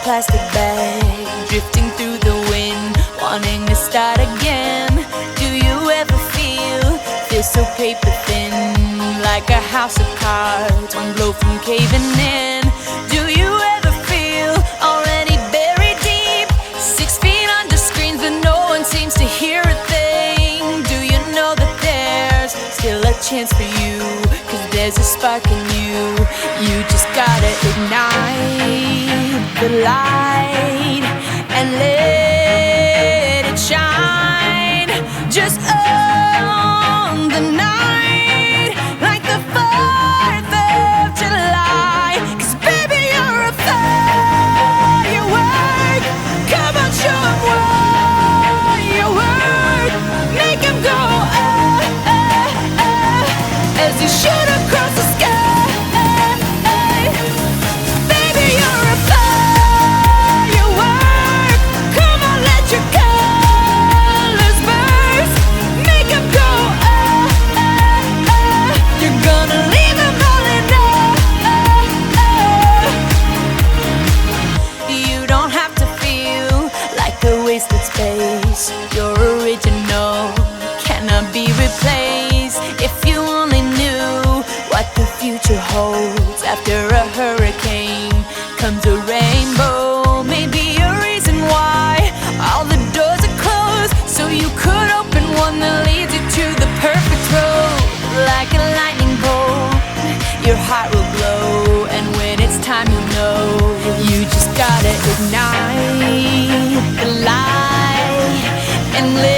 plastic bag, drifting through the wind, wanting to start again. Do you ever feel so paper thin, like a house of cards, one blow from caving in? Do you ever feel already buried deep, 6 feet under screens but no one seems to hear a thing? Do you know that there's still a chance for you, 'cause there's a spark in you? You just gotta ignite the light and let it shine. Just own the night like the 4th of July. 'Cause baby, you're a firework. Come on, show 'em what you work. Make 'em go oh, oh, oh, as you shoot across the sky. Baby, you're a firework. Come on, let your colors burst. Make 'em go oh, oh, oh. You're gonna leave 'em all in oh. You don't have to feel like a wasted space. You're original, cannot be replaced. If you only knew what the future holds. After a hurricane comes a rainbow. Maybe a reason why all the doors are closed, so you could open one that leads you to the perfect road. Like a lightning bolt, your heart will glow, and when it's time you'll know. You just gotta ignite the light and let